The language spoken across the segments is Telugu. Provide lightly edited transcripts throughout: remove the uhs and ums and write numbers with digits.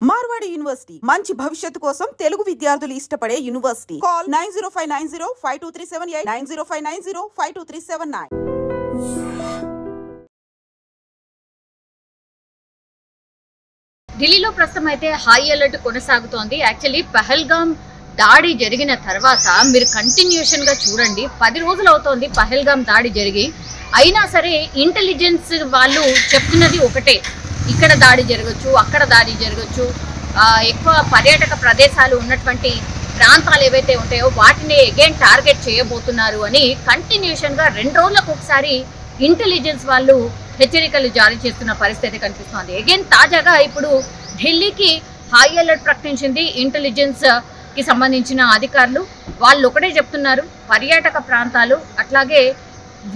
మార్వాడి యూనివర్సిటీ మంచి భవిష్యత్తు కోసం తెలుగు విద్యార్థులు ఇష్టపడే యూనివర్సిటీ. కాల్ 9059052378 9059052379. ఢిల్లీలో ప్రస్తుతం అయితే హై అలర్ట్ కొనసాగుతోంది. యాక్చువల్లీ పహల్గామ్ దాడి జరిగిన తర్వాత మీరు కంటిన్యూషన్ గా చూడండి, 10 రోజులు అవుతోంది పహల్గామ్ దాడి జరిగి. అయినా సరే ఇంటెలిజెన్స్ వాళ్ళు చెప్తున్నది ఒకటే, ఇక్కడ దాడి జరగచ్చు, అక్కడ దాడి జరగచ్చు, ఎక్కువ పర్యాటక ప్రదేశాలు ఉన్నటువంటి ప్రాంతాలు ఏవైతే ఉంటాయో వాటిని అగైన్ టార్గెట్ చేయబోతున్నారు అని కంటిన్యూషన్ గా 2 రోజులకు ఒకసారి ఇంటెలిజెన్స్ వాళ్ళు హెచ్చరికలు జారీ చేస్తున్న పరిస్థితి కనిపిస్తోంది. అగైన్ తాజాగా ఇప్పుడు ఢిల్లీకి హై అలర్ట్ ప్రకటించింది ఇంటెలిజెన్స్ కి సంబంధించిన అధికారులు. వాళ్ళు ఒకటే చెప్తున్నారు, పర్యాటక ప్రాంతాలు అట్లాగే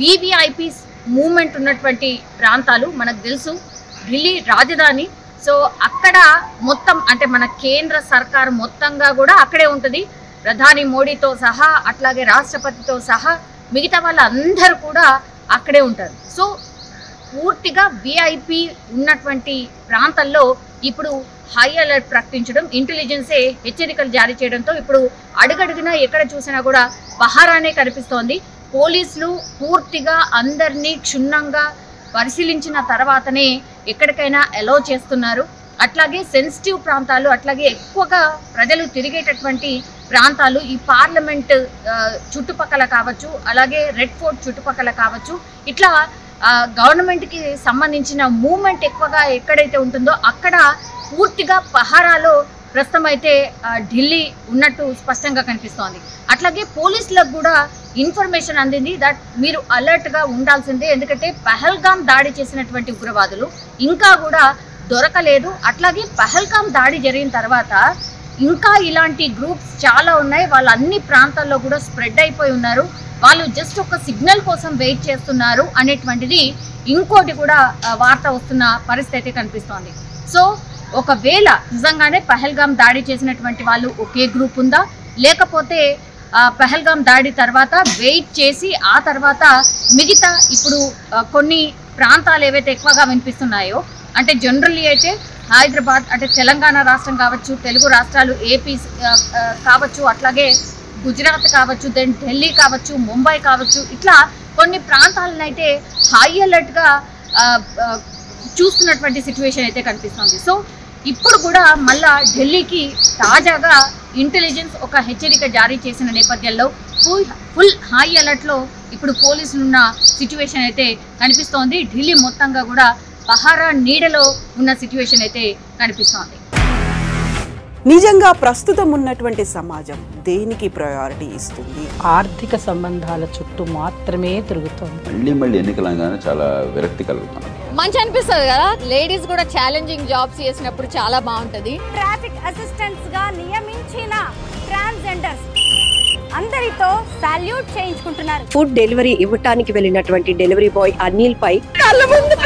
వివిఐపీస్ మూవ్మెంట్ ఉన్నటువంటి ప్రాంతాలు, మనకు తెలుసు ఢిల్లీ రాజధాని, సో అక్కడ మొత్తం అంటే మన కేంద్ర సర్కార్ మొత్తంగా కూడా అక్కడే ఉంటుంది. ప్రధాని మోడీతో సహా అట్లాగే రాష్ట్రపతితో సహా మిగతా వాళ్ళందరూ కూడా అక్కడే ఉంటారు. సో పూర్తిగా విఐపి ఉన్నటువంటి ప్రాంతాల్లో ఇప్పుడు హై అలర్ట్ ప్రకటించడం, ఇంటెలిజెన్సే హెచ్చరికలు జారీ చేయడంతో ఇప్పుడు అడుగడుగునా ఎక్కడ చూసినా కూడా పహారానే కనిపిస్తోంది. పోలీసులు పూర్తిగా అందరినీ క్షుణ్ణంగా పరిశీలించిన తర్వాతనే ఎక్కడికైనా అలౌ చేస్తున్నారు. అట్లాగే సెన్సిటివ్ ప్రాంతాలు, అట్లాగే ఎక్కువగా ప్రజలు తిరిగేటటువంటి ప్రాంతాలు, ఈ పార్లమెంట్ చుట్టుపక్కల కావచ్చు, అలాగే రెడ్ ఫోర్ట్ చుట్టుపక్కల కావచ్చు, ఇట్లా గవర్నమెంట్కి సంబంధించిన మూవ్మెంట్ ఎక్కువగా ఎక్కడైతే ఉంటుందో అక్కడ పూర్తిగా పహారాలో ప్రస్తుతం అయితే ఢిల్లీ ఉన్నట్టు స్పష్టంగా కనిపిస్తోంది. అట్లాగే పోలీసులకు కూడా ఇన్ఫర్మేషన్ అందింది దట్ మీరు అలర్ట్గా ఉండాల్సిందే, ఎందుకంటే పహల్గామ్ దాడి చేసినటువంటి ఉగ్రవాదులు ఇంకా కూడా దొరకలేదు. అట్లాగే పహల్గామ్ దాడి జరిగిన తర్వాత ఇంకా ఇలాంటి గ్రూప్స్ చాలా ఉన్నాయి, వాళ్ళు అన్ని ప్రాంతాల్లో కూడా స్ప్రెడ్ అయిపోయి ఉన్నారు, వాళ్ళు జస్ట్ ఒక సిగ్నల్ కోసం వెయిట్ చేస్తున్నారు అనేటువంటిది ఇంకోటి కూడా వార్త వస్తున్న పరిస్థితి కనిపిస్తోంది. సో ఒకవేళ నిజంగానే పహల్గామ్ దాడి చేసినటువంటి వాళ్ళు ఒకే గ్రూప్ ఉందా, లేకపోతే పహల్గామ్ దాడి తర్వాత వెయిట్ చేసి ఆ తర్వాత మిగతా ఇప్పుడు కొన్ని ప్రాంతాలు ఏవైతే ఎక్కువగా వినిపిస్తున్నాయో, అంటే జనరల్లీ అయితే హైదరాబాద్ అంటే తెలంగాణ రాష్ట్రం కావచ్చు, తెలుగు రాష్ట్రాలు ఏపీ కావచ్చు, అట్లాగే గుజరాత్ కావచ్చు, దెన్ ఢిల్లీ కావచ్చు, ముంబై కావచ్చు, ఇట్లా కొన్ని ప్రాంతాలను అయితే హై అలర్ట్గా చూస్తున్నటువంటి సిచ్యువేషన్ అయితే కనిపిస్తుంది. సో ఇప్పుడు కూడా మళ్ళా ఢిల్లీకి తాజాగా ఇంటెలిజెన్స్ ఒక హెచ్చరిక జారీ చేసిన నేపథ్యంలో ఫుల్ హై అలర్ట్లో ఇప్పుడు పోలీసులు ఉన్న సిచ్యువేషన్ అయితే కనిపిస్తోంది. ఢిల్లీ మొత్తంగా కూడా పహారా నీడలో ఉన్న సిచ్యువేషన్ అయితే కనిపిస్తోంది. నిజంగా ప్రస్తుతం ఉన్నటువంటి సమాజం దేనికి ప్రయారిటీ ఇస్తుంది? ఆర్థిక సంబంధాల చుట్టూ మాత్రమే తిరుగుతుంది. మళ్ళీ ఎన్నికలంగానే చాలా విరక్తి కలుగుతాం. మంచి అనిపిస్తుంది కదా, లేడీస్ కూడా ఛాలెంజింగ్ జాబ్స్ చేసినప్పుడు చాలా బాగుంటది. ట్రాఫిక్ అసిస్టెంట్స్ గా నియమించిన ట్రాన్స్జెండర్స్ అందరితో సాల్యూట్ చేయించుకుంటున్నారు. ఫుడ్ డెలివరీ ఇవ్వటానికి వెళ్ళినటువంటి డెలివరీ బాయ్ అనిల్ పై కళ్ళ ముందు